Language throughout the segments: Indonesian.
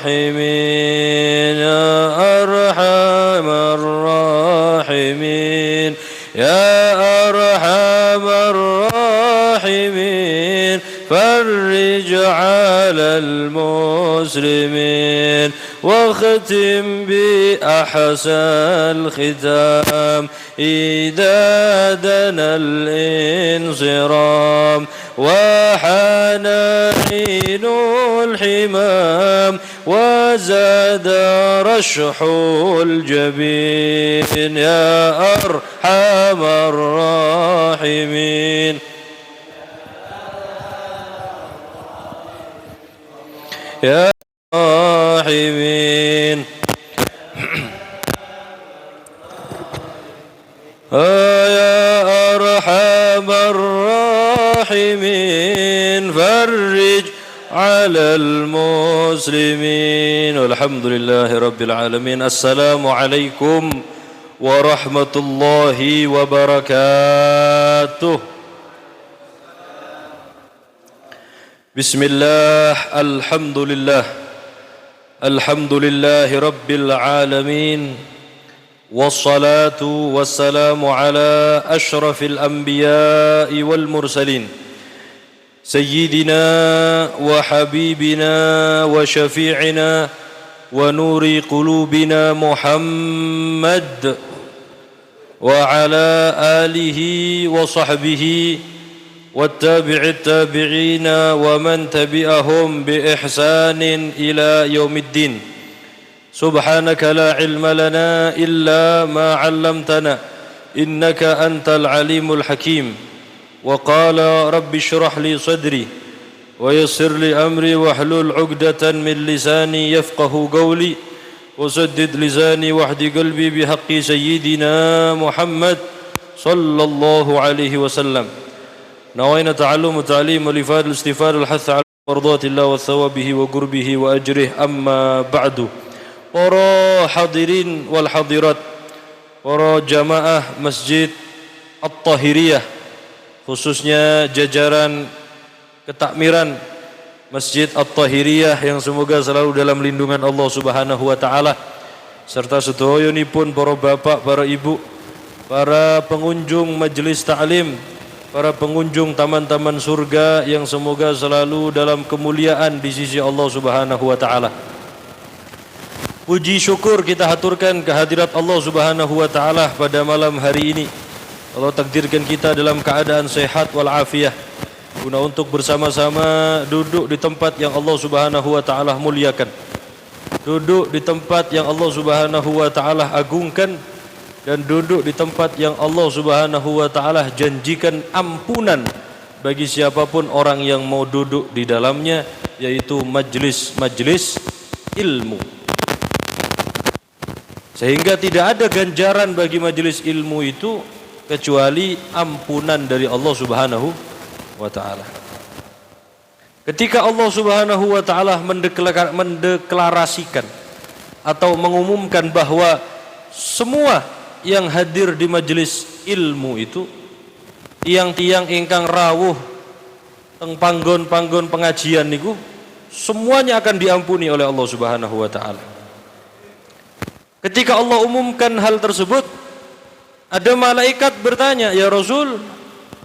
الراحمين يا أرحم الراحمين يا أرحم الراحمين فرج على المسلمين واختم بأحسن الختام إذا دنا الانصرام وحان حين الحمام وزاد رشح الجبين يا أرحم الراحمين يا الراحمين يا أرحم الراحمين فرج على المسلمين والحمد لله رب العالمين. السلام عليكم ورحمة الله وبركاته. بسم الله الحمد لله الحمد لله رب العالمين والصلاة والسلام على أشرف الأنبياء والمرسلين سيدنا وحبيبنا وشفيعنا ونور قلوبنا محمد وعلى آله وصحبه والتابع التابعين ومن تبعهم بإحسان إلى يوم الدين. سبحانك لا علم لنا إلا ما علمتنا إنك أنت العليم الحكيم. وقال رب اشرح لي صدري ويسر لي أمري واحلل عقدة من لساني يفقه قولي وسدد لساني واهد قلبي بحق سيدنا محمد صلى الله عليه وسلم. نوينا تعلم وتعليم والإفادة والاستفادة الحث على مرضات الله وثوابه وقربه وأجره. أما بعد. Para hadirin wal hadirat, para jamaah Masjid At-Tahiriyah, khususnya jajaran ketakmiran Masjid At-Tahiriyah yang semoga selalu dalam lindungan Allah Subhanahu wa taala, serta sedoyonipun para bapak, para ibu, para pengunjung majelis ta'lim, para pengunjung taman-taman surga yang semoga selalu dalam kemuliaan di sisi Allah Subhanahu wa taala. Puji syukur kita haturkan kehadirat Allah Subhanahu wa taala pada malam hari ini. Allah takdirkan kita dalam keadaan sehat wal afiah guna untuk bersama-sama duduk di tempat yang Allah Subhanahu wa taala muliakan. Duduk di tempat yang Allah Subhanahu wa taala agungkan dan duduk di tempat yang Allah Subhanahu wa taala janjikan ampunan bagi siapapun orang yang mau duduk di dalamnya, yaitu majlis-majlis ilmu. Sehingga tidak ada ganjaran bagi majelis ilmu itu kecuali ampunan dari Allah Subhanahu wa taala. Ketika Allah Subhanahu wa taala mendeklarasikan atau mengumumkan bahwa semua yang hadir di majelis ilmu itu tiang-tiang ingkang rawuh teng panggon-panggon pengajian niku semuanya akan diampuni oleh Allah Subhanahu wa taala. Ketika Allah umumkan hal tersebut, ada malaikat bertanya, "Ya Rasul,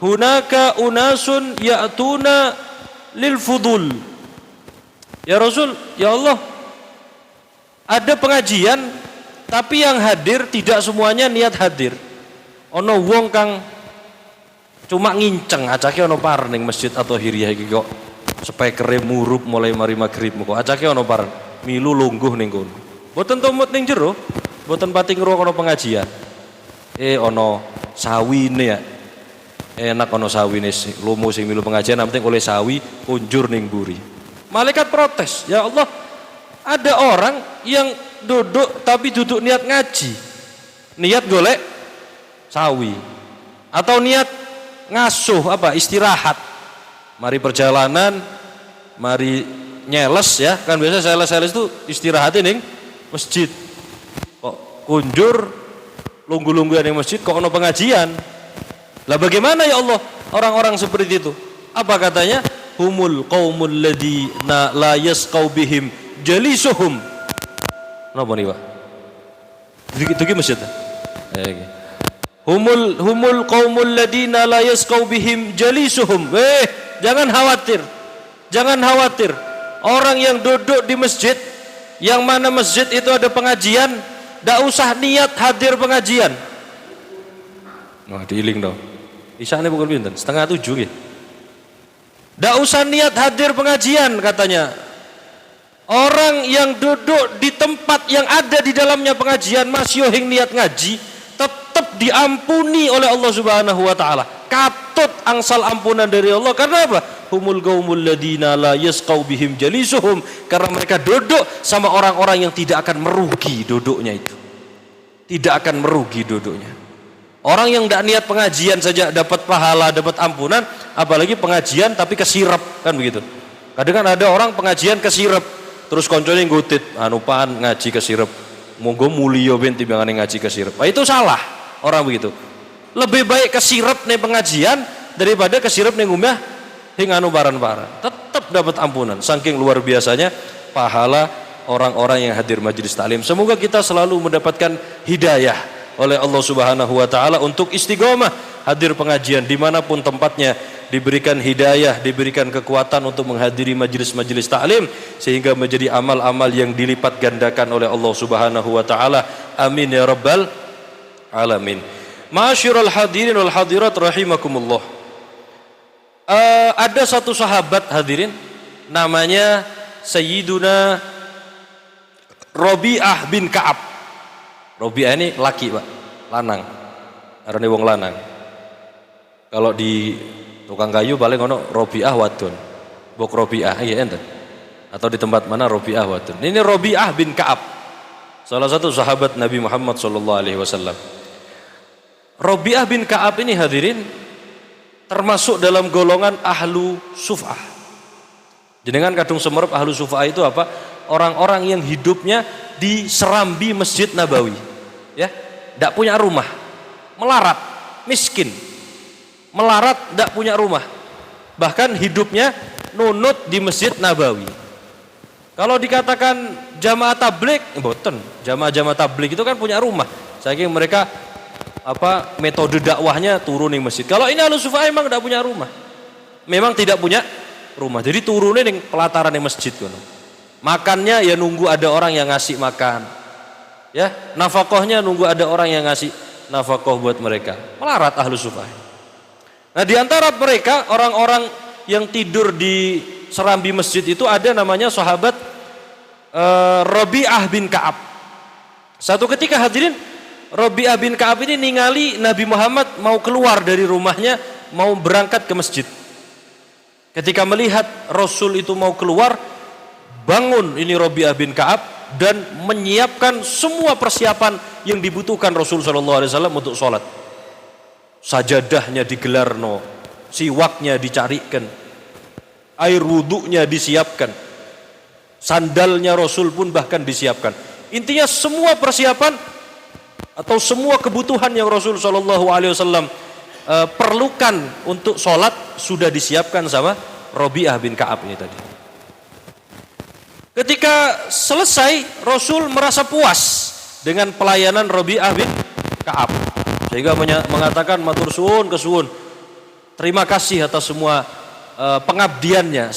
hunaka unasun ya'tuna lil fudul." Ya Rasul, ya Allah, ada pengajian tapi yang hadir tidak semuanya niat hadir. Ono wong kang cuma nginceng acake ono par ning masjid atau hiriyah iki kok spekere murup mulai mari magrib kok acake ono par milu lungguh ning kono. Boten tumut ning jero, boten pati ngrungokno pengajian. Ono sawine ya. Enak ono sawine lomo sing milu pengajian, nang penting oleh sawi kunjur ning mburi. Malaikat protes, "Ya Allah, ada orang yang duduk tapi duduk niat ngaji. Niat golek sawi atau niat ngasuh istirahat. Mari perjalanan, mari nyeles ya. Kan biasa sales-sales itu istirahatin ning masjid. Kok kunjur lunggu-lungguan yang masjid kok ono pengajian. Lah bagaimana ya Allah orang-orang seperti itu? Apa katanya? Humul qaumul ladina la yasqau bihim jalisuhum. Napa nih, Pak? Iki masjid. Humul qaumul ladina la yasqau bihim jalisuhum. Jangan khawatir. Jangan khawatir. Orang yang duduk di masjid, yang mana masjid itu ada pengajian, ndak usah niat hadir pengajian. Nah, diiling dong. Isane pukul pinten? 6:30 nggih. Ndak usah niat hadir pengajian katanya. Orang yang duduk di tempat yang ada di dalamnya pengajian masih yohing niat ngaji, tetap diampuni oleh Allah Subhanahu wa taala. Katut angsal ampunan dari Allah. Karena apa? Humul qaumul ladina la yasqau bihim jalisuhum. Karena mereka duduk sama orang-orang yang tidak akan merugi duduknya itu. Tidak akan merugi duduknya. Orang yang tidak niat pengajian saja dapat pahala, dapat ampunan, apalagi pengajian tapi kesirep, kan begitu. Kadang kan ada orang pengajian kesirep, terus koncone ngutit, anupan ngaji kesirep. Monggo mulia ben timbangane ngaji kesirep. Nah, itu salah orang begitu. Lebih baik kesirep nih pengajian daripada kesirep nih ngumah hingga anu baran-baran. Tetap dapat ampunan. Saking luar biasanya pahala orang-orang yang hadir majelis taklim. Semoga kita selalu mendapatkan hidayah oleh Allah Subhanahu wa taala untuk istiqomah hadir pengajian dimanapun tempatnya, diberikan hidayah, diberikan kekuatan untuk menghadiri majelis-majelis taklim sehingga menjadi amal-amal yang dilipat gandakan oleh Allah Subhanahu wa taala. Amin ya rabbal alamin. Ma'asyiral hadirin wal hadirat rahimakumullah. Ada satu sahabat hadirin namanya Sayyiduna Rabi'ah bin Ka'ab. Rabi'ah ini laki, Pak, lanang. Arane wong lanang. Kalau di tukang kayu paling ono Rabi'ah wadon. Bok Rabi'ah, iya enten. Atau di tempat mana Rabi'ah wadon. Ini Rabi'ah bin Ka'ab. Salah satu sahabat Nabi Muhammad sallallahu alaihi wasallam. Rabi'ah bin Ka'ab ini hadirin termasuk dalam golongan ahlu suf'ah. Jenengan kadung semerep ahlu suf'ah itu apa? Orang-orang yang hidupnya di serambi Masjid Nabawi, ya, tidak punya rumah, melarat, miskin, melarat, tidak punya rumah, bahkan hidupnya nunut di Masjid Nabawi. Kalau dikatakan jamaah tabligh, boten, jamaah tabligh itu kan punya rumah, saking mereka apa metode dakwahnya turun di masjid. Kalau ini ahlu suf'ah memang tidak punya rumah, memang tidak punya rumah, jadi turunnya di pelataran di masjid kan. Makannya ya nunggu ada orang yang ngasih makan, ya, nafkahnya nunggu ada orang yang ngasih nafkah buat mereka. Melarat ahlu sufah. Nah, di antara mereka orang-orang yang tidur di serambi masjid itu ada namanya sahabat Rabi'ah bin Ka'ab. Satu ketika hadirin, Rabi'ah bin Ka'ab ini ningali Nabi Muhammad mau keluar dari rumahnya, mau berangkat ke masjid. Ketika melihat Rasul itu mau keluar, bangun ini Rabi'ah bin Ka'ab dan menyiapkan semua persiapan yang dibutuhkan Rasul sallallahu alaihi wasallam untuk sholat. Sajadahnya digelarno, siwaknya dicarikan, air wudhunya disiapkan, sandalnya Rasul pun bahkan disiapkan. Intinya semua persiapan atau semua kebutuhan yang Rasul sallallahu alaihi wasallam perlukan untuk sholat sudah disiapkan sama Rabi'ah bin Ka'ab ini tadi. Ketika selesai, Rasul merasa puas dengan pelayanan Rabi'ah bin Ka'ab, sehingga mengatakan matur suwun kesuwun, terima kasih atas semua pengabdiannya.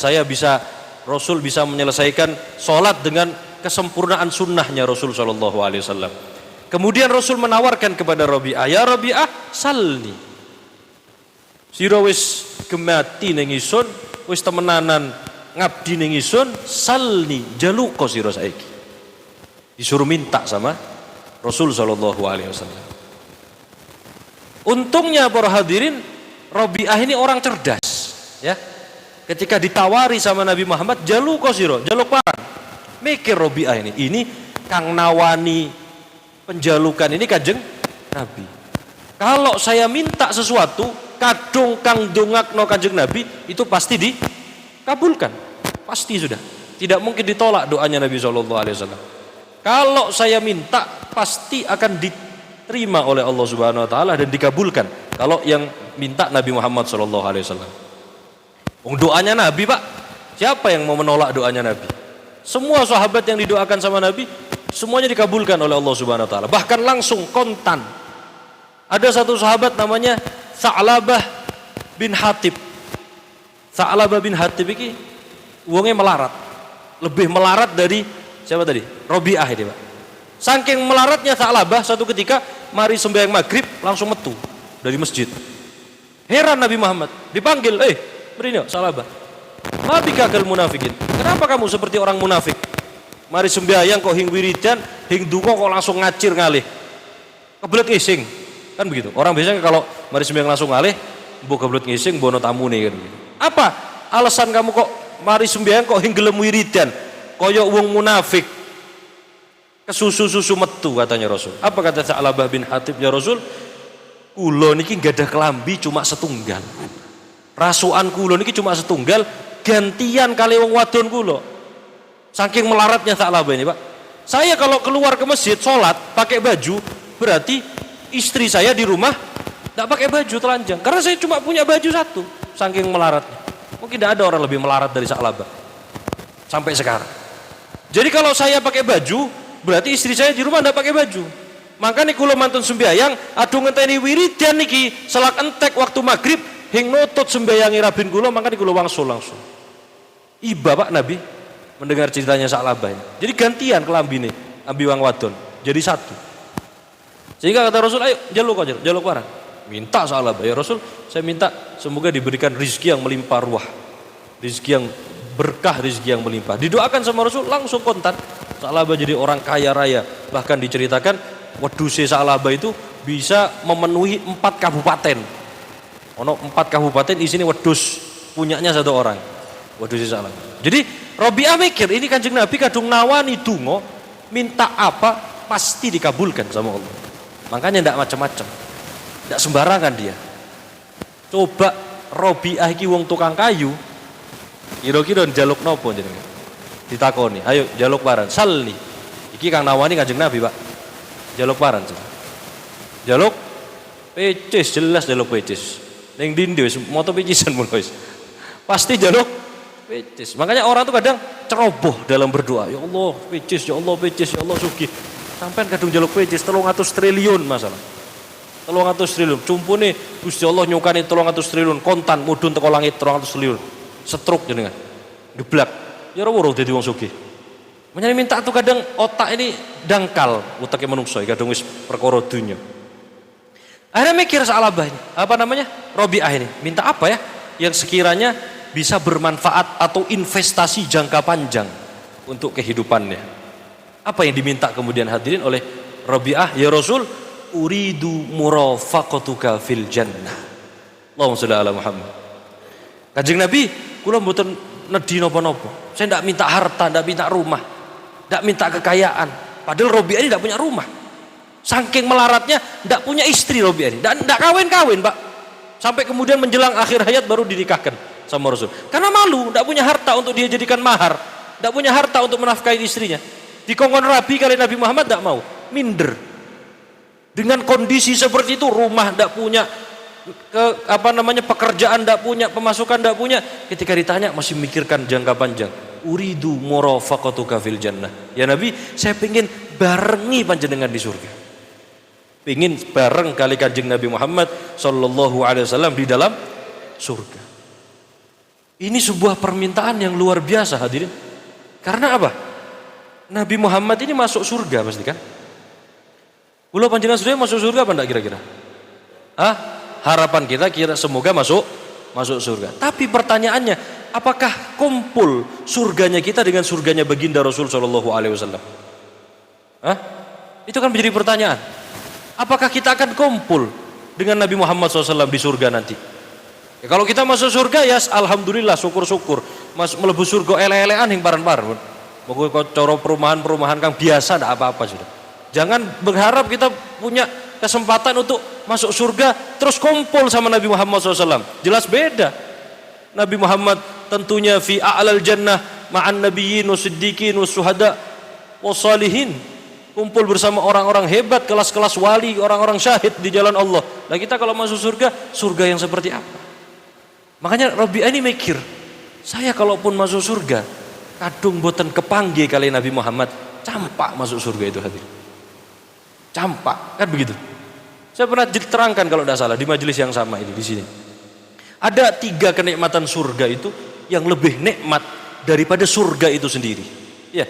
Rasul bisa menyelesaikan sholat dengan kesempurnaan sunnahnya Rasul sallallahu alaihi wasallam. Kemudian Rasul menawarkan kepada Rabi'ah, ya Rabi'ah, salni. Sira wis gemati ning ingsun, wis temenanan ngabdi ning ingsun, salni jaluko sira saiki. Disuruh minta sama Rasul sallallahu alaihi wasallam. Untungnya para hadirin, Rabi'ah ini orang cerdas, ya. Ketika ditawari sama Nabi Muhammad, jaluko sira, jaluk parang. Mikir Rabi'ah ini kang nawani penjalukan ini Kanjeng Nabi. Kalau saya minta sesuatu, kadung kang dongakno Kanjeng Nabi, itu pasti dikabulkan, pasti sudah, tidak mungkin ditolak doanya Nabi SAW. Kalau saya minta, pasti akan diterima oleh Allah Subhanahu Wa Taala dan dikabulkan. Kalau yang minta Nabi Muhammad SAW, doanya Nabi, Pak, siapa yang mau menolak doanya Nabi? Semua sahabat yang didoakan sama Nabi semuanya dikabulkan oleh Allah Subhanahu wa taala. Bahkan langsung kontan. Ada satu sahabat namanya Sa'labah bin Hatib. Sa'labah bin Hatib ini wongnya melarat. Lebih melarat dari siapa tadi? Robi'ah ini, Pak. Saking melaratnya Sa'labah, satu ketika mari sembahyang maghrib langsung metu dari masjid. Heran Nabi Muhammad, dipanggil, beri Sa'labah. Ma bika kal munafikin. Kenapa kamu seperti orang munafik? Mari sembahyang kok hing wiridan, hing dungo kok langsung ngacir ngalih. Kebelet ngising. Kan begitu. Orang biasanya kalau mari sembahyang langsung ngalih, mbok kebelet ngising bono tamune kan begitu. Apa alasan kamu kok mari sembahyang kok hing gelem wiridan? Koyok wong munafik. Kesusu-susu metu katanya Rasul. Apa kata Sa'labah bin Hatib, ya Rasul? Kulo niki gak ada kelambi cuma setunggal. Rasukan kulo niki cuma setunggal, gantian kali wong wadon kulo. Saking melaratnya Sa'labah ini, Pak. Saya kalau keluar ke masjid sholat pakai baju, berarti istri saya di rumah tidak pakai baju telanjang. Karena saya cuma punya baju satu. Saking melaratnya. Mungkin tidak ada orang lebih melarat dari Sa'labah sampai sekarang. Jadi kalau saya pakai baju, berarti istri saya di rumah tidak pakai baju. Makanya kulo mantun sembahyang, aduh ngenteni wiridan niki selak entek waktu maghrib, hing nutut sembayangi rabin kulo, makanya kulo langsung. Iba Pak Nabi mendengar ceritanya Sa'labah ini. Jadi gantian kelambine ambi wang wadon, jadi satu. Sehingga kata Rasul, ayo jaluk barang. Minta Sa'labah, ya Rasul, saya minta semoga diberikan rizki yang melimpah ruah, rizki yang berkah, rizki yang melimpah. Didoakan sama Rasul, langsung kontan. Sa'labah jadi orang kaya raya. Bahkan diceritakan weduse Sa'labah itu bisa memenuhi 4 kabupaten. Ono 4 kabupaten isinya wedus punyanya satu orang. Weduse Sa'labah. Jadi Robi'ah mikir, ini Kanjeng Nabi kadung nawani donga, minta apa pasti dikabulkan sama Allah. Makanya tidak macam-macam, tidak sembarangan dia. Coba Robi'ah iki wong tukang kayu, kira-kira njaluk nopo jenengan? Ditakoni, ayo njaluk paran, salni. Iki kang nawani Kanjeng Nabi, Pak. Njaluk paran. Njaluk pecis, jelas njaluk pecis. Ning ndi wis moto pecisan mulu wis. Pasti njaluk pecis. Makanya orang tuh kadang ceroboh dalam berdoa. Ya Allah, pecis, ya Allah, pecis, ya Allah sugih. Sampai kadung njaluk pecis 300 triliun masalah. 300 triliun. Cumpune Gusti Allah nyukani 300 triliun kontan mudhun teko langit 300 triliun. Setruk jenengan. Geblak. Ya ora dadi wong sugih. Menyang minta tuh kadang otak ini dangkal, otaknya manungsa kadang wis perkara dunya. Akhirnya mikir Sa'labah ini, apa namanya? Robi'ah ini. Minta apa ya yang sekiranya bisa bermanfaat atau investasi jangka panjang untuk kehidupannya. Apa yang diminta kemudian hadirin oleh Robi'ah? Ya Rasul, uridu murafaqatuka fil jannah. Allahumma sholli ala Muhammad. Kanjeng Nabi, kula mboten nedhi napa-napa. Saya tidak minta harta, tidak minta rumah, tidak minta kekayaan. Padahal Robi'ah ini tidak punya rumah. Saking melaratnya, tidak punya istri Robi'ah ini. Dan tidak kawin-kawin, Pak. Sampai kemudian menjelang akhir hayat baru dinikahkan sama Rasul. Karena malu, tidak punya harta untuk dia jadikan mahar, tidak punya harta untuk menafkahi istrinya. Dikongkon Rabi kali Nabi Muhammad tidak mau, minder. Dengan kondisi seperti itu, rumah tidak punya, pekerjaan tidak punya, pemasukan tidak punya. Ketika ditanya masih mikirkan jangka panjang. Uridu murafaqatuka fil jannah. Ya Nabi, saya ingin barengi panjenengan di surga. Ingin bareng kali Kanjeng Nabi Muhammad sallallahu alaihi wasallam di dalam surga. Ini sebuah permintaan yang luar biasa hadirin. Karena apa? Nabi Muhammad ini masuk surga pasti kan? Ulah panjenengan sudah masuk surga apa enggak kira-kira? Harapan kita kira semoga masuk surga. Tapi pertanyaannya, apakah kumpul surganya kita dengan surganya baginda Rasul sallallahu alaihi wasallam? Itu kan menjadi pertanyaan. Apakah kita akan kumpul dengan Nabi Muhammad SAW di surga nanti? Ya, kalau kita masuk surga ya alhamdulillah, syukur-syukur. Mlebu surga ele-elean yang paran-paran. Pokoknya cara perumahan-perumahan kang biasa tidak apa-apa sudah. Jangan berharap kita punya kesempatan untuk masuk surga terus kumpul sama Nabi Muhammad SAW. Jelas beda. Nabi Muhammad tentunya fi a'lal jannah ma'an nabiyyin wasiddiqin wasuhada wasalihin. Kumpul bersama orang-orang hebat, kelas-kelas wali, orang-orang syahid di jalan Allah. Nah kita kalau masuk surga, surga yang seperti apa? Makanya Robi'ah ini mikir, saya kalaupun masuk surga, kadung boten kepanggih kali Nabi Muhammad, campak masuk surga itu hadir. Campak, kan begitu. Saya pernah terangkan kalau tidak salah di majelis yang sama ini di sini. Ada 3 kenikmatan surga itu yang lebih nikmat daripada surga itu sendiri. Ya,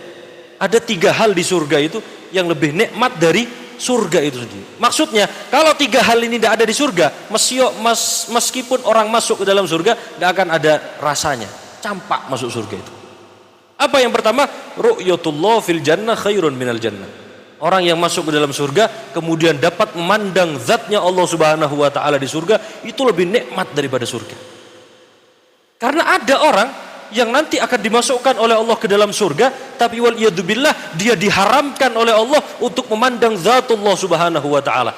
ada 3 hal di surga itu yang lebih nikmat dari surga itu sendiri. Maksudnya, kalau 3 hal ini tidak ada di surga, meskipun orang masuk ke dalam surga, tidak akan ada rasanya. Campak masuk surga itu. Apa yang pertama? Ru'yatullah fil jannah khairun minal jannah. Orang yang masuk ke dalam surga kemudian dapat memandang zatnya Allah Subhanahu wa taala di surga, itu lebih nikmat daripada surga. Karena ada orang yang nanti akan dimasukkan oleh Allah ke dalam surga, tapi wal iyadzubillah dia diharamkan oleh Allah untuk memandang zatullah Subhanahu wa taala.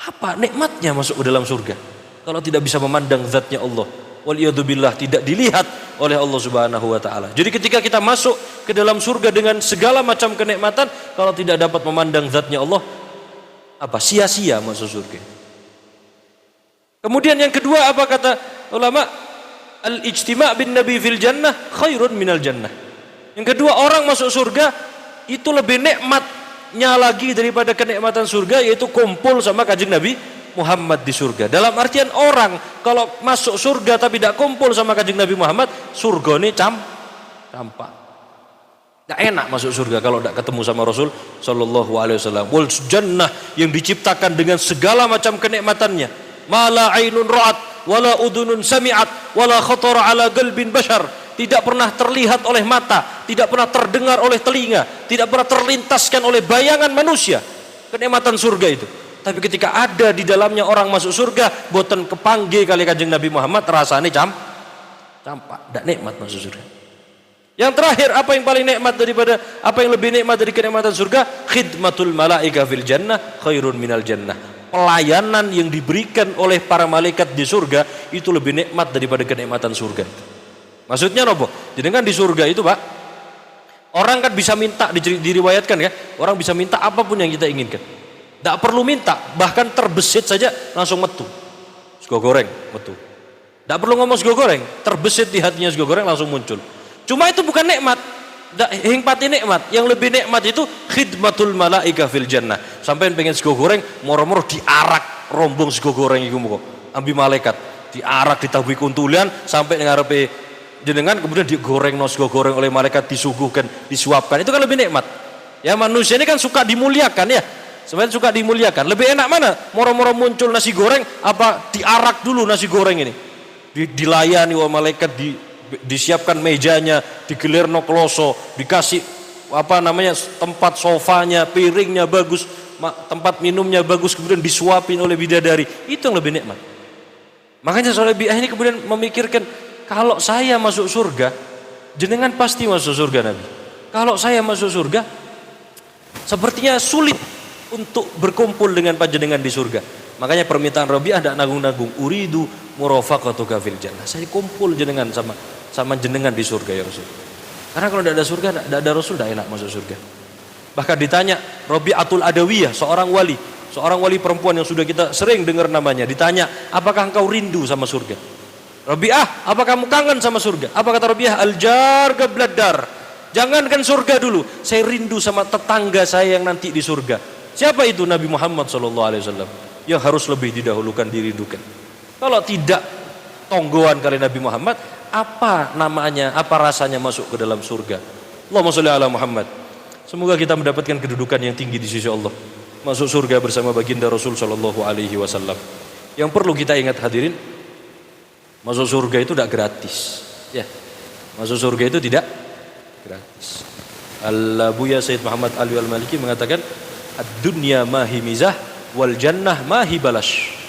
Apa nikmatnya masuk ke dalam surga kalau tidak bisa memandang zatnya Allah? Wal iyadzubillah, tidak dilihat oleh Allah Subhanahu wa taala. Jadi ketika kita masuk ke dalam surga dengan segala macam kenikmatan, kalau tidak dapat memandang zatnya Allah, apa sia-sia masuk surga. Kemudian yang kedua, apa kata ulama? Al-ijtima' bin nabi fil jannah khairun minal jannah. Yang kedua, orang masuk surga itu lebih nikmatnya lagi daripada kenikmatan surga, yaitu kumpul sama kanjeng Nabi Muhammad di surga. Dalam artian, orang kalau masuk surga tapi tidak kumpul sama kanjeng Nabi Muhammad, surga ini campak. Tidak enak masuk surga kalau tidak ketemu sama Rasul sallallahu alaihi wasallam. Wal jannah yang diciptakan dengan segala macam kenikmatannya. Mala ainun ra'at wala udunun sami'at wala khatara ala qalbin bashar. Tidak pernah terlihat oleh mata, tidak pernah terdengar oleh telinga, tidak pernah terlintaskan oleh bayangan manusia kenikmatan surga itu. Tapi ketika ada di dalamnya orang masuk surga, boten kepanggih kali kanjeng Nabi Muhammad, rasanya campak, tidak nikmat masuk surga. Yang terakhir, apa yang paling nikmat daripada, apa yang lebih nikmat dari kenikmatan surga? Khidmatul malaika fil jannah khairun minal jannah. Pelayanan yang diberikan oleh para malaikat di surga itu lebih nikmat daripada kenikmatan surga. Maksudnya nopo? Jadi kan di surga itu, Pak, orang kan bisa minta, diriwayatkan ya, orang bisa minta apapun yang kita inginkan. Tidak perlu minta, bahkan terbesit saja langsung metu. Sego goreng metu. Tidak perlu ngomong sego goreng, terbesit di hatinya sego goreng langsung muncul. Cuma itu bukan nikmat. Hingpati nikmat. Yang lebih nikmat itu khidmatul malaika fil jannah. Sampai pengen sego goreng, moro-moro diarak rombong sego goreng iku muga. Ambi malaikat diarak ditabuhi kuntulan sampai ngarepe jenengan, kemudian digoreng sego goreng oleh malaikat, disuguhkan, disuapkan. Itu kan lebih nikmat. Ya, manusia ini kan suka dimuliakan ya. Sebenarnya suka dimuliakan. Lebih enak mana? Moro-moro muncul nasi goreng, apa diarak dulu nasi goreng ini? Dilayani oleh malaikat, disiapkan mejanya, digelirno kloso, dikasih apa namanya tempat sofanya, piringnya bagus, tempat minumnya bagus, kemudian disuapin oleh bidadari. Itu yang lebih nikmat. Makanya Salabiah ini kemudian memikirkan, kalau saya masuk surga, jenengan pasti masuk surga Nabi. Kalau saya masuk surga, sepertinya sulit untuk berkumpul dengan panjenengan di surga. Makanya permintaan Rabi'ah tidak nanggung-nanggung, uridu murafaqatuka fil jannah. Saya kumpul jenengan sama jenengan di surga ya Rasul. Karena kalau tidak ada surga, tidak ada Rasul, tidak enak masuk surga. Bahkan ditanya Rabi'atul Adawiyah, seorang wali perempuan yang sudah kita sering dengar namanya, ditanya, apakah engkau rindu sama surga? Rabi'ah, apa kamu kangen sama surga? Apa kata Rabi'ah? Al-jar gabladar. Jangankan surga dulu, saya rindu sama tetangga saya yang nanti di surga. Siapa itu? Nabi Muhammad SAW yang harus lebih didahulukan, dirindukan. Kalau tidak tonggoan kali Nabi Muhammad, apa namanya, apa rasanya masuk ke dalam surga? Allahumma sholli ala Muhammad. Semoga kita mendapatkan kedudukan yang tinggi di sisi Allah, masuk surga bersama baginda Rasul SAW. Yang perlu kita ingat hadirin, masuk surga itu tidak gratis ya. Masuk surga itu tidak gratis. Al-Buya Sayyid Muhammad Ali Al-Maliki mengatakan, ad-dunya mahi mizah wal jannah mahi balash.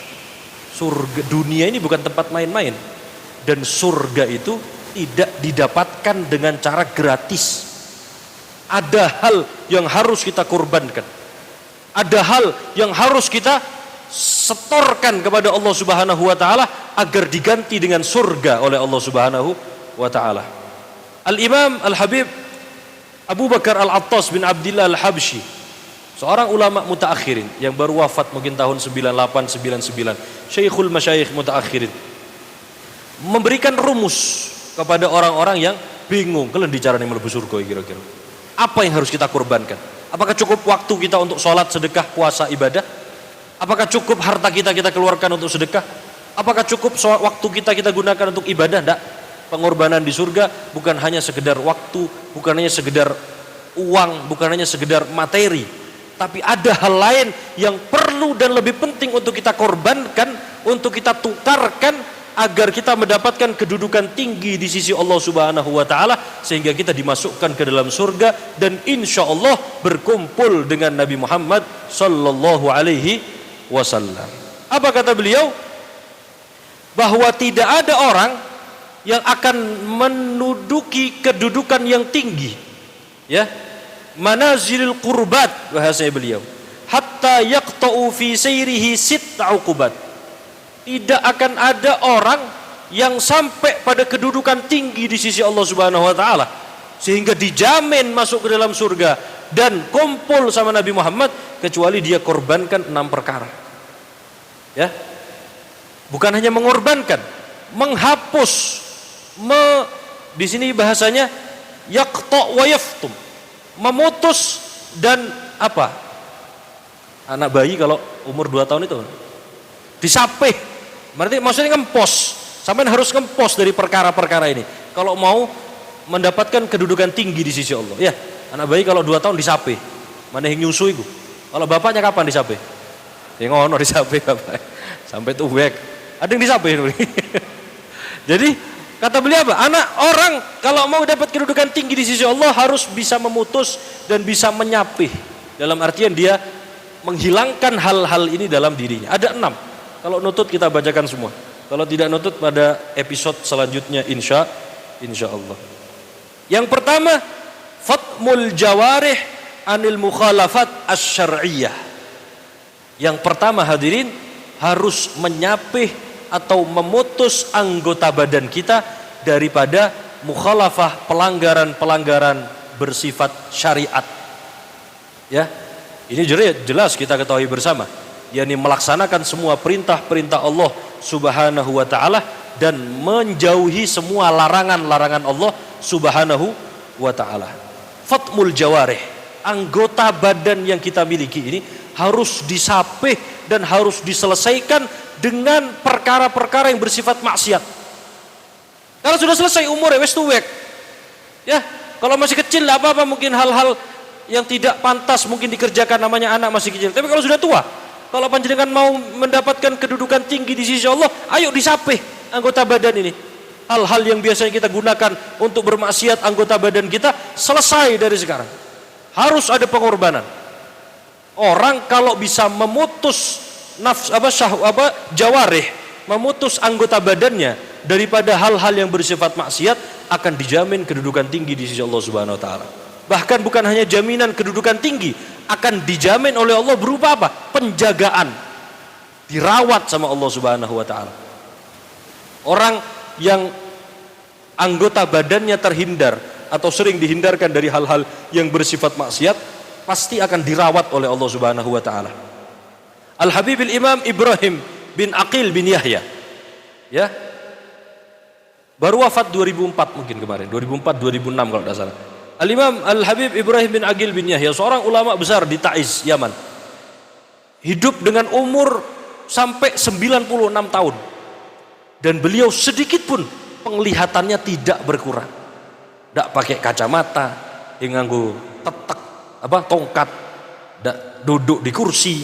Surga dunia ini bukan tempat main-main, dan surga itu tidak didapatkan dengan cara gratis. Ada hal yang harus kita korbankan, ada hal yang harus kita setorkan kepada Allah Subhanahu wa taala agar diganti dengan surga oleh Allah Subhanahu wa taala. Al-Imam Al-Habib Abu Bakar Al-Attas bin Abdillah Al-Habsyi, seorang ulama mutaakhirin yang baru wafat mungkin tahun 98-99, Syekhul Masyayikh mutaakhirin, memberikan rumus kepada orang-orang yang bingung kalian dicarani mlebu surga kira-kira. Apa yang harus kita korbankan? Apakah cukup waktu kita untuk sholat, sedekah, puasa, ibadah? Apakah cukup harta kita keluarkan untuk sedekah? Apakah cukup waktu kita gunakan untuk ibadah? Tidak. Pengorbanan di surga bukan hanya sekedar waktu, bukan hanya sekedar uang, bukan hanya sekedar materi, tapi ada hal lain yang perlu dan lebih penting untuk kita korbankan, untuk kita tukarkan agar kita mendapatkan kedudukan tinggi di sisi Allah Subhanahu wa taala, sehingga kita dimasukkan ke dalam surga dan insya Allah berkumpul dengan Nabi Muhammad sallallahu alaihi wasallam. Apa kata beliau? Bahwa tidak ada orang yang akan menduduki kedudukan yang tinggi, ya, manazilul qurbat bahasa beliau, hatta yaqta'u fi sayrihi sitta uqubat. Tidak akan ada orang yang sampai pada kedudukan tinggi di sisi Allah Subhanahu wa taala sehingga dijamin masuk ke dalam surga dan kumpul sama Nabi Muhammad kecuali dia korbankan 6 perkara. Ya. Bukan hanya mengorbankan, menghapus, di sini bahasanya yaqta wa yaftum, memutus dan apa? Anak bayi kalau umur 2 tahun itu disapih. Berarti maksudnya ngempos. Sampai harus ngempos dari perkara-perkara ini kalau mau mendapatkan kedudukan tinggi di sisi Allah. Ya, anak bayi kalau 2 tahun disapih. Mana yang nyusu itu? Kalau bapaknya kapan disapih? Ya ngono disapih bapak. Sampai tuwek. Ada yang disapih. Jadi kata beliau apa? Anak orang kalau mau dapat kedudukan tinggi di sisi Allah harus bisa memutus dan bisa menyapih. Dalam artian dia menghilangkan hal-hal ini dalam dirinya. Ada 6. Kalau nutut kita bacakan semua. Kalau tidak nutut pada episode selanjutnya insya Allah. Yang pertama, fatmul jawarih anil mukhalafat asy-syar'iyyah. Yang pertama hadirin, harus menyapih atau memutus anggota badan kita daripada mukhalafah, pelanggaran-pelanggaran bersifat syariat. Ya, ini jelas kita ketahui bersama, yakni melaksanakan semua perintah-perintah Allah Subhanahu wa taala dan menjauhi semua larangan-larangan Allah Subhanahu wa taala. Fatmul jawarih, anggota badan yang kita miliki ini harus disapih dan harus diselesaikan dengan perkara-perkara yang bersifat maksiat. Kalau sudah selesai umur wis tuwek. Ya, kalau masih kecil enggak apa-apa, mungkin hal-hal yang tidak pantas mungkin dikerjakan, namanya anak masih kecil. Tapi kalau sudah tua, kalau panjenengan mau mendapatkan kedudukan tinggi di sisi Allah, ayo disapih anggota badan ini. Hal-hal yang biasanya kita gunakan untuk bermaksiat anggota badan kita selesai dari sekarang. Harus ada pengorbanan. Orang kalau bisa memutus jawarih, memutus anggota badannya daripada hal-hal yang bersifat maksiat, akan dijamin kedudukan tinggi di sisi Allah Subhanahu wa taala. Bahkan bukan hanya jaminan kedudukan tinggi, akan dijamin oleh Allah berupa apa? Penjagaan. Dirawat sama Allah Subhanahu wa taala. Orang yang anggota badannya terhindar atau sering dihindarkan dari hal-hal yang bersifat maksiat, pasti akan dirawat oleh Allah Subhanahu wa taala. Al-Habib Imam Ibrahim bin Aqil bin Yahya, ya, baru wafat 2004 mungkin kemarin, 2004-2006 kalau tidak salah. Al-Imam Al-Habib Ibrahim bin Aqil bin Yahya, seorang ulama besar di Taiz, Yaman, hidup dengan umur sampai 96 tahun, dan beliau sedikit pun penglihatannya tidak berkurang. Tidak pakai kacamata, yang nganggo tongkat, tidak duduk di kursi.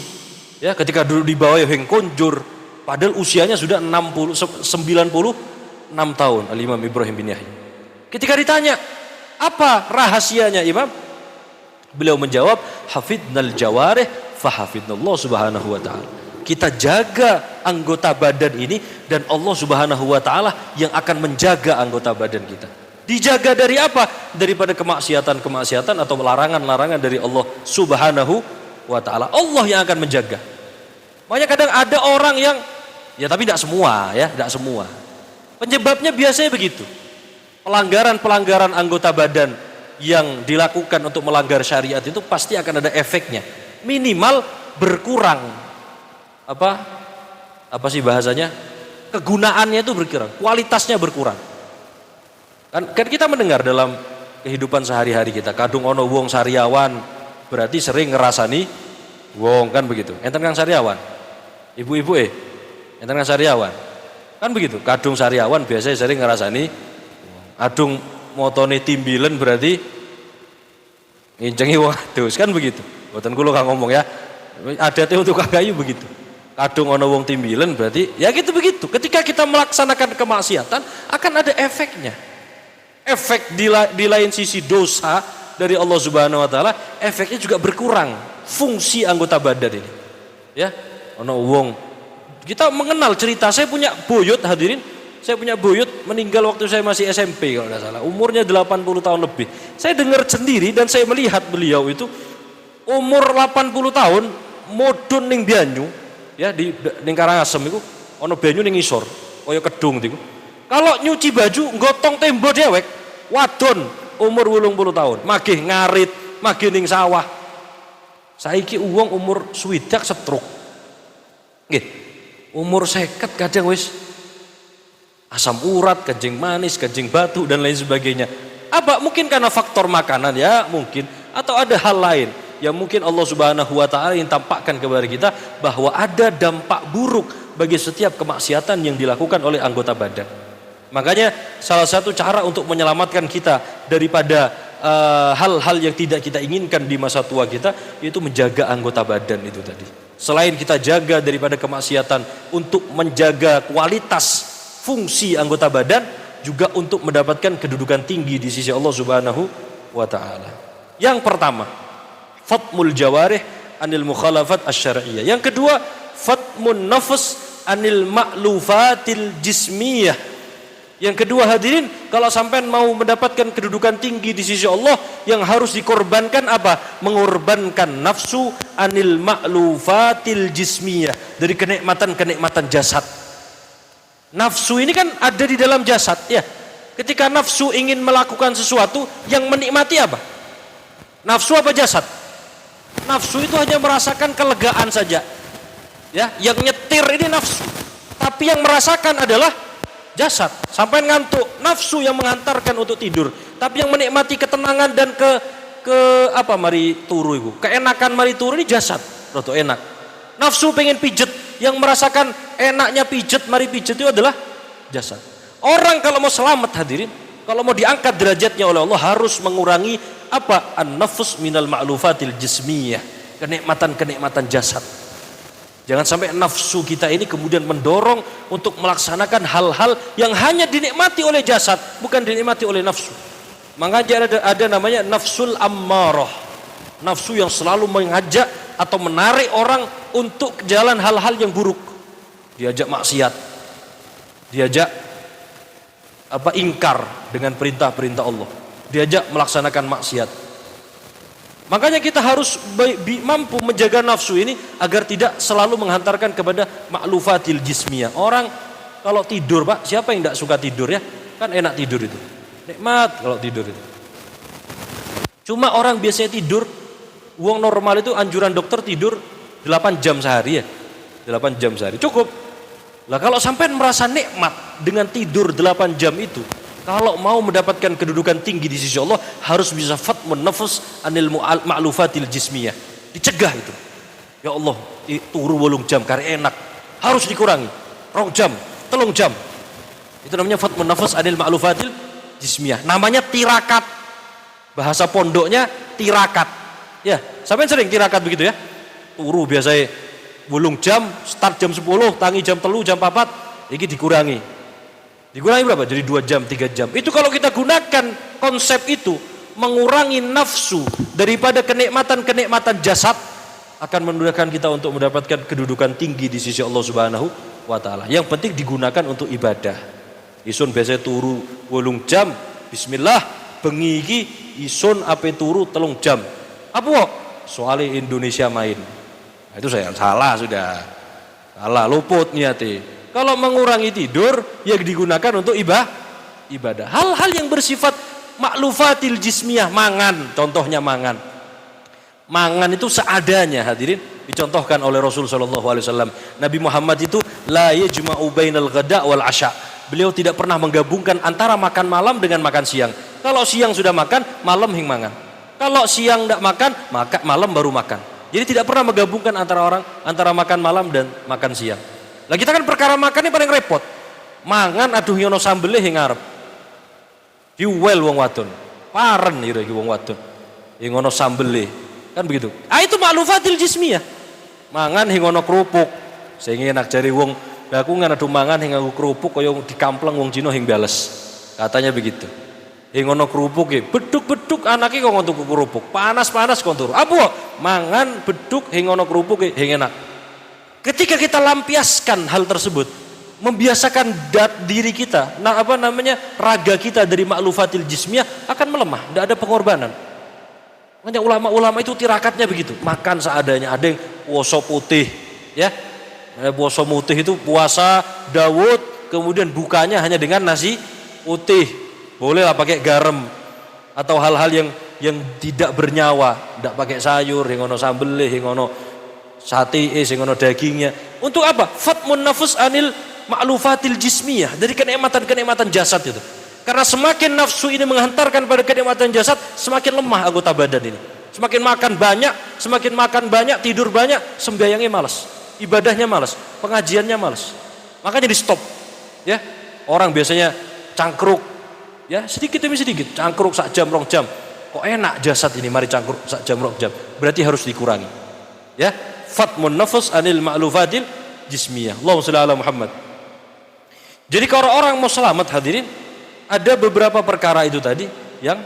Ya, ketika duduk di bawah yang konjur, padahal usianya sudah 96 tahun. Al-Imam Ibrahim bin Yahya. Ketika ditanya, apa rahasianya Imam? Beliau menjawab, hafidnal jawarih fahafidnallah Subhanahu wa taala. Kita jaga anggota badan ini dan Allah Subhanahu wa taala yang akan menjaga anggota badan kita. Dijaga dari apa? Daripada kemaksiatan-kemaksiatan atau larangan-larangan dari Allah Subhanahu wa taala. Allah yang akan menjaga. Makanya kadang ada orang yang, ya tapi tidak semua, ya, tidak semua. Penyebabnya biasanya begitu. Pelanggaran-pelanggaran anggota badan yang dilakukan untuk melanggar syariat itu pasti akan ada efeknya. Minimal berkurang. Apa sih bahasanya? Kegunaannya itu berkurang, kualitasnya berkurang. Kan kita mendengar dalam kehidupan sehari-hari kita, kadung ono wong sariawan berarti sering ngerasani wong, kan begitu. Enten kang sariawan, ibu-ibu enten kang sariawan, kan begitu. Kadung sariawan biasanya sering ngerasani adung motone timbilen berarti ngincengi wong adus, kan begitu. Mboten kula kang ngomong ya, adatnya untuk kagayu begitu. Kadung ono wong timbilen berarti ya gitu begitu. Ketika kita melaksanakan kemaksiatan akan ada efeknya. Efek di lain sisi dosa dari Allah Subhanahu wa taala, efeknya juga berkurang fungsi anggota badan ini. Ya, ono wong kita mengenal cerita, saya punya buyut hadirin, saya punya buyut meninggal waktu saya masih SMP kalau tidak salah, umurnya 80 tahun lebih. Saya dengar sendiri dan saya melihat beliau itu umur 80 tahun modun ning Banyu, ya di ning Karangasem iku ono banyu ning isor, kaya kedung iku. Kalau nyuci baju nggotong tembok dewek, wadon umur 80 tahun, magih ngarit, magih ning sawah. Saiki uang umur swidak setruk. Nggih. Umur 50 kadang wis asam urat, kencing manis, kencing batu dan lain sebagainya. Apa mungkin karena faktor makanan ya mungkin, atau ada hal lain yang mungkin Allah Subhanahu wa taala yang tampakkan kepada kita bahwa ada dampak buruk bagi setiap kemaksiatan yang dilakukan oleh anggota badan. Makanya salah satu cara untuk menyelamatkan kita daripada hal-hal yang tidak kita inginkan di masa tua kita, yaitu menjaga anggota badan itu tadi. Selain kita jaga daripada kemaksiatan, untuk menjaga kualitas fungsi anggota badan, juga untuk mendapatkan kedudukan tinggi di sisi Allah Subhanahu wa taala. Yang pertama, fatmul jawarih anil mukhalafat asy-syar'iyyah. Yang kedua, fatmun nafs anil ma'lufatil jismiyah. Yang kedua hadirin, kalau sampai mau mendapatkan kedudukan tinggi di sisi Allah, yang harus dikorbankan apa? Mengorbankan nafsu anil ma'lufatil jismiyah, dari kenikmatan-kenikmatan jasad. Nafsu ini kan ada di dalam jasad ya. Ketika nafsu ingin melakukan sesuatu, yang menikmati apa? Nafsu apa jasad? Nafsu itu hanya merasakan kelegaan saja. Ya, yang nyetir ini nafsu. Tapi yang merasakan adalah jasad. Sampai ngantuk, nafsu yang mengantarkan untuk tidur. Tapi yang menikmati ketenangan dan apa mari turu itu, keenakan mari turu ini jasad. Roto enak. Nafsu pengen pijet, yang merasakan enaknya pijet mari pijet itu adalah jasad. Orang kalau mau selamat hadirin, kalau mau diangkat derajatnya oleh Allah, harus mengurangi apa? An-nafs minal ma'lufatil jismiyah, kenikmatan-kenikmatan jasad. Jangan sampai nafsu kita ini kemudian mendorong untuk melaksanakan hal-hal yang hanya dinikmati oleh jasad, bukan dinikmati oleh nafsu. Makanya ada namanya nafsul ammarah, nafsu yang selalu mengajak atau menarik orang untuk jalan hal-hal yang buruk. Diajak maksiat, diajak ingkar dengan perintah-perintah Allah, diajak melaksanakan maksiat. Makanya kita harus mampu menjaga nafsu ini agar tidak selalu menghantarkan kepada ma'lufatil jismiyah. Orang kalau tidur, Pak, siapa yang tidak suka tidur ya? Kan enak tidur itu, nikmat kalau tidur itu. Cuma orang biasanya tidur, uang normal itu anjuran dokter tidur 8 jam sehari ya, 8 jam sehari cukup. Lah kalau sampai merasa nikmat dengan tidur 8 jam itu, kalau mau mendapatkan kedudukan tinggi di sisi Allah, harus bisa fatmun nafs anil ma'lufatil jismiyah. Dicegah itu. Ya Allah, turu 8 jam kare enak. Harus dikurangi. 2 jam, 3 jam. Itu namanya fatmun nafs anil ma'lufatil jismiyah. Namanya tirakat. Bahasa pondoknya tirakat. Ya, sampai sering tirakat begitu ya. Turu biasanya 8 jam, start jam 10, tangi jam 3, jam 4, ini dikurangi. Dikurangi berapa? Jadi 2 jam, 3 jam. Itu kalau kita gunakan konsep itu, mengurangi nafsu daripada kenikmatan-kenikmatan jasad, akan memudahkan kita untuk mendapatkan kedudukan tinggi di sisi Allah Subhanahu wa taala. Yang penting digunakan untuk ibadah. Isun biasa turu 8 jam, bismillah, bengi iki isun ape turu 3 jam. Apa kok? Soalnya Indonesia main. Nah, itu saya salah sudah. Salah, luput niati. Kalau mengurangi tidur, ya digunakan untuk ibadah. Hal-hal yang bersifat ma'lufatil jismiyah, mangan, contohnya mangan. Mangan itu seadanya hadirin, dicontohkan oleh Rasul sallallahu alaihi wasallam. Nabi Muhammad itu la yajma'u bainal ghada wal asya. Beliau tidak pernah menggabungkan antara makan malam dengan makan siang. Kalau siang sudah makan, malam hing mangan. Kalau siang tidak makan, maka malam baru makan. Jadi tidak pernah menggabungkan antara makan malam dan makan siang. Lah kita kan perkara makan ini paling repot. Mangan aduh yono sambele hing ngarep. Diwel wong wadon. Paren iki wong wadon. Hing ono sambele. Kan begitu. Ah itu ma'lufatil jismiyah. Mangan hing ono kerupuk. Sing enak jari wong, lah aku ngan aduh mangan hing aku kerupuk kaya dikampleng wong Cina hing bales. Katanya begitu. Hing ono kerupuk beduk-beduk anake kok tuku kerupuk. Panas-panas kon turu. Apa? Mangan beduk hing ono kerupuk hing enak. Ketika kita lampiaskan hal tersebut, membiasakan diri kita, raga kita dari ma'lufatil jismiyah akan melemah, tidak ada pengorbanan. Makanya ulama-ulama itu tirakatnya begitu, makan seadanya. Ada yang puasa putih, ya, puasa putih itu puasa Daud, kemudian bukanya hanya dengan nasi putih, bolehlah pakai garam atau hal-hal yang tidak bernyawa, tidak pakai sayur, yang ono sambel, yang ono sate, yang ono dagingnya. Untuk apa? Fatmun nafus anil ma'lufatil jismiyah, dari kenikmatan-kenikmatan jasad itu. Karena semakin nafsu ini menghantarkan pada kenikmatan jasad, semakin lemah anggota badan ini. Semakin makan banyak, tidur banyak, sembahyangnya malas, ibadahnya malas, pengajiannya malas. Makanya di stop. Ya, orang biasanya cangkruk, ya sedikit demi sedikit, cangkruk sak jam, 2 jam. Kok enak jasad ini, mari cangkruk sak jam, 2 jam. Berarti harus dikurangi. Ya, fatmun nafs anil ma'lufatil jismiyah. Allahumma shalli ala Muhammad. Jadi kalau orang mau selamat hadirin, ada beberapa perkara itu tadi yang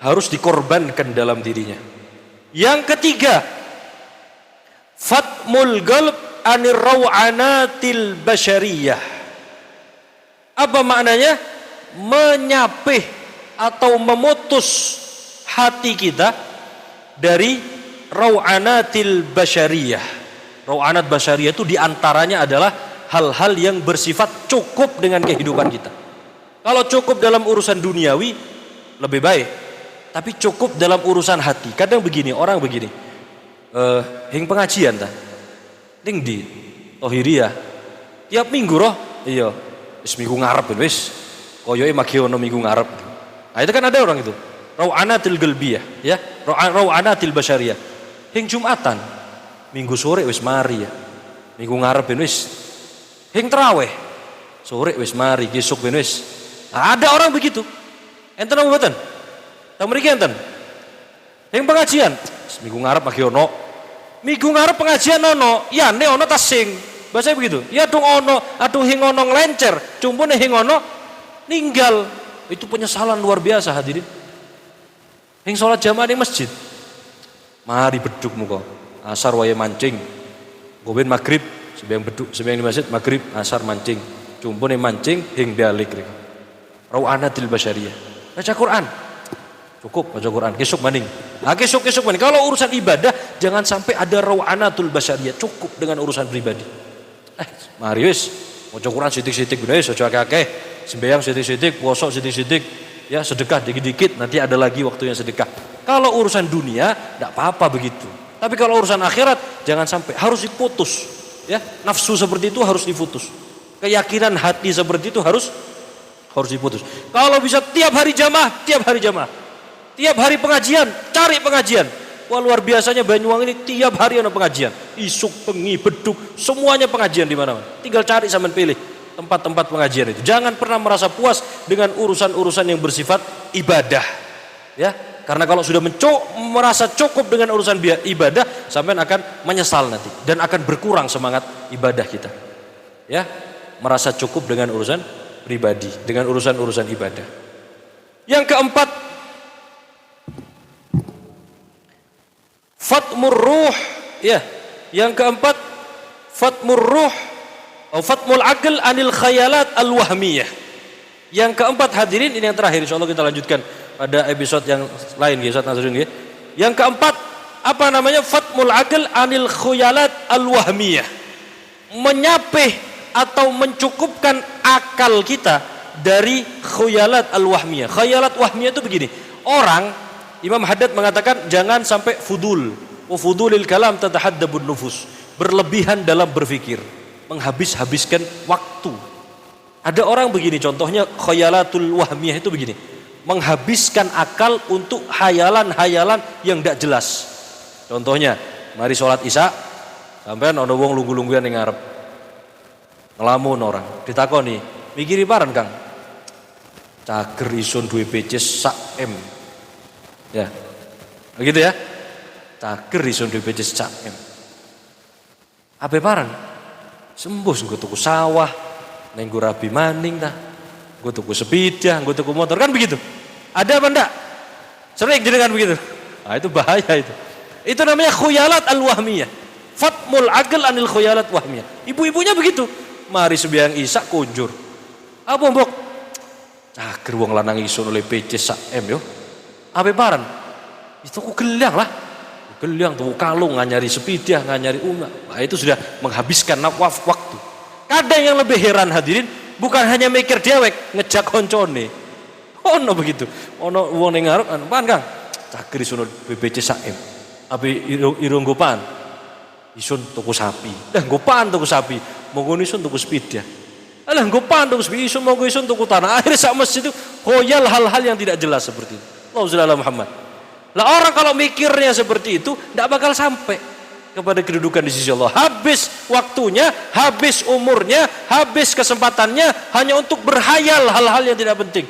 harus dikorbankan dalam dirinya. Yang ketiga, fatmul qalb anir raw'anatil basyariyah. Apa maknanya? Menyapih atau memutus hati kita dari raw'anatil basyariyah. Raw'anat basyariyah itu diantaranya adalah hal-hal yang bersifat cukup dengan kehidupan kita. Kalau cukup dalam urusan duniawi lebih baik, tapi cukup dalam urusan hati. Kadang begini, orang begini, hing pengajian ta, ning di Tohiriyah, tiap minggu roh, iya, minggu ngarep wis, koyoke magi ono minggu ngarep. Nah itu kan ada orang itu, raw'anatil qalbiyah, ya, raw'anatil basyariyah. Hing Jumatan, minggu sore wis mari ya, minggu ngarep wis. Hing terawih sore wis mari, besok ben wis. Nah, ada orang begitu. Enten apa mboten? Ta mriki enten. Hing pengajian, minggu ngarep lagi ono. Minggu ngarep pengajian ono, ya ne ono tas sing. Bahasa begitu. Ya dong ono, aduh hing ono nglencer, cumpune hing ono ninggal. Itu penyesalan luar biasa hadirin. Hing salat jamaah di masjid. Mari beduk muka. Asar wae mancing. Goben maghrib sembahyang beduk, sembahyang di masjid maghrib, asar mancing, cumpune mancing hing balik rek. Raw'anatil basyariyah. Baca Quran. Cukup baca Quran, besok maning. Nah, besok maning. Kalau urusan ibadah jangan sampai ada raw'anatul basyariyah, cukup dengan urusan pribadi. Mari wis baca Quran sithik-sithik wis aja akeh-akeh. Sembahyang sithik-sithik, puasa sithik-sithik, ya sedekah dikit-dikit, nanti ada lagi waktunya sedekah. Kalau urusan dunia enggak apa-apa begitu. Tapi kalau urusan akhirat jangan sampai, harus diputus. Ya, nafsu seperti itu harus diputus. Keyakinan hati seperti itu harus diputus. Kalau bisa tiap hari jamaah, tiap hari pengajian, cari pengajian. Wah luar biasanya Banyuwangi ini tiap hari ada pengajian. Isuk, pengi, beduk, semuanya pengajian di mana-mana. Tinggal cari sampean pilih tempat-tempat pengajian itu. Jangan pernah merasa puas dengan urusan-urusan yang bersifat ibadah. Ya, karena kalau sudah merasa cukup dengan urusan ibadah, sampean akan menyesal nanti dan akan berkurang semangat ibadah kita. Ya, merasa cukup dengan urusan pribadi, dengan urusan-urusan ibadah. Yang keempat, fatmur ruh, ya. Yang keempat, fatmur ruh atau fatmul aql anil khayalat al-wahmiyah. Yang keempat hadirin, ini yang terakhir, insyaallah kita lanjutkan pada episode yang lain ya Ustaz Nazrun ya. Yang keempat, apa namanya? Fatmul aql anil khayalat al-wahmiyah. Menyapih atau mencukupkan akal kita dari khayalat al-wahmiyah. Khayalat wahmiyah itu begini. Orang, Imam Haddad mengatakan jangan sampai fudul. Wa fudulil kalam tatahaddabun nufus. Berlebihan dalam berpikir, menghabis-habiskan waktu. Ada orang begini, contohnya khayalatul wahmiyah itu begini, menghabiskan akal untuk hayalan-hayalan yang tidak jelas. Contohnya, mari sholat isya, sampean ono wong lunggu-lungguan yang ngarep, ngelamun orang, ditakoni, mikiri paran Kang, cager isun duwe PC sak M, ya, begitu ya, cager isun duwe PC sak M, apa paran, sembuh gue tuku sawah, nenggu rabi maning dah, gue tuku sepeda, gue tuku motor, kan begitu, ada apa enggak? Sering jenengan begitu, nah itu bahaya itu. Itu namanya khuyalat al-wahmiyah. Fatmul aql anil khuyalat wahmiyah. Ibu-ibunya begitu. Mari sembahyang isya kunjur. Apa mbok? Cager wong lanang isun oleh PC sak M yo. Ape paran? Itu ku geliang lah. Geliang tuh kalung nganyari sepeda, nganyari unga. Nah, itu sudah menghabiskan waktu. Kadang yang lebih heran hadirin, bukan hanya mikir dewek, ngejak koncone. Ono begitu. Ono wong ning ngarep, "Pan Kang, cager isun BBC sak M." Api irung gopan isun tuku sapi dah gopan tuku sapi mau isun tuku sepeda alah gopan tuku sepeda isun mau isun tuku tanah. Akhirnya sak masjid itu khoyal hal-hal yang tidak jelas seperti itu. Allahumma Muhammad. Lah orang kalau mikirnya seperti itu tidak bakal sampai kepada kedudukan di sisi Allah. Habis waktunya, habis umurnya, habis kesempatannya hanya untuk berhayal hal-hal yang tidak penting.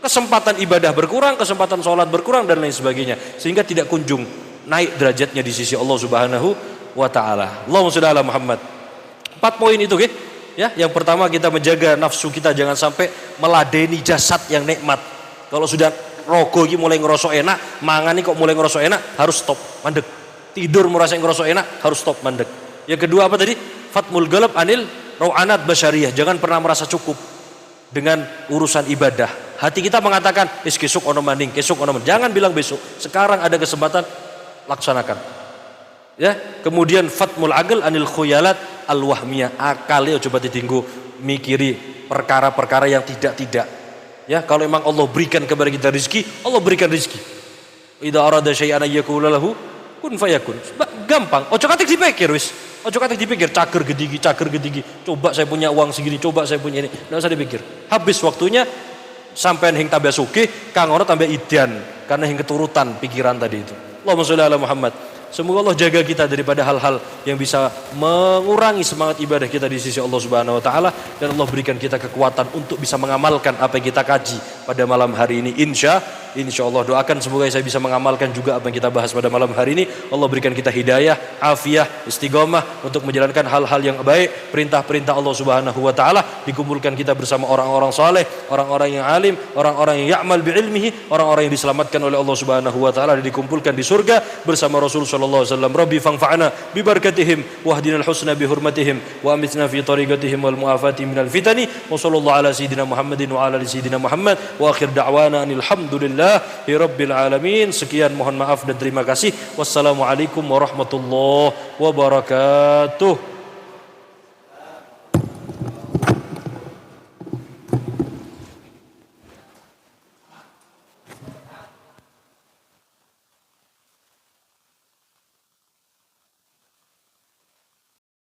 Kesempatan ibadah berkurang, kesempatan sholat berkurang dan lain sebagainya, sehingga tidak kunjung naik derajatnya di sisi Allah Subhanahu wa taala. Allahumma shalli ala Muhammad. 4 poin itu nggih. Ya, yang pertama kita menjaga nafsu kita jangan sampai meladeni jasad yang nikmat. Kalau sudah rogo iki mulai ngerasa enak, mangan kok mulai ngerasa enak, harus stop, mandek. Tidur merasa ngerasa enak, harus stop, mandek. Yang kedua apa tadi? Fatmul qalb anil rau'anat basyariyah. Jangan pernah merasa cukup dengan urusan ibadah. Hati kita mengatakan, "Besok ono maning, besok ono." Jangan bilang besok. Sekarang ada kesempatan, laksanakan. Ya, kemudian fatmul aql anil khuyalat al wahmiyah. Akalnya coba ditinggu mikiri perkara-perkara yang tidak. Ya, kalau memang Allah berikan kepada kita rezeki, Allah berikan rezeki. Idza arada syai'an yaqulu lahu kun fayakun. Gampang. Ojo katik dipikir wis. Ojo katik dipikir cager gedigi. Coba saya punya uang segini, coba saya punya ini. Enggak usah dipikir. Habis waktunya sampean hing tambah sugih, kang ora tambah idan karena hing keturutan pikiran tadi itu. Allahumma sholli ala Muhammad. Semoga Allah jaga kita daripada hal-hal yang bisa mengurangi semangat ibadah kita di sisi Allah Subhanahu wa taala, dan Allah berikan kita kekuatan untuk bisa mengamalkan apa yang kita kaji pada malam hari ini. Insya Allah doakan semoga saya bisa mengamalkan juga apa yang kita bahas pada malam hari ini. Allah berikan kita hidayah, afiah, istiqomah untuk menjalankan hal-hal yang baik, perintah-perintah Allah Subhanahu wa taala. Dikumpulkan kita bersama orang-orang saleh, orang-orang yang alim, orang-orang yang ya'mal bi'ilmihi, orang-orang yang diselamatkan oleh Allah Subhanahu wa taala, dan dikumpulkan di surga bersama Rasul sallallahu alaihi wasallam. Rabbi fangfa'na bi barakatihim wahdinal husna bi hurmatihim wa amitna fi tariqatihim wal muafati minal fitani. Wa sallallahu ala sayidina Muhammadin wa ala ali sayidina Muhammad wa akhir da'wana alhamdulillahi rabbil alamin. Sekian, mohon maaf dan terima kasih. Wassalamualaikum warahmatullahi wabarakatuh.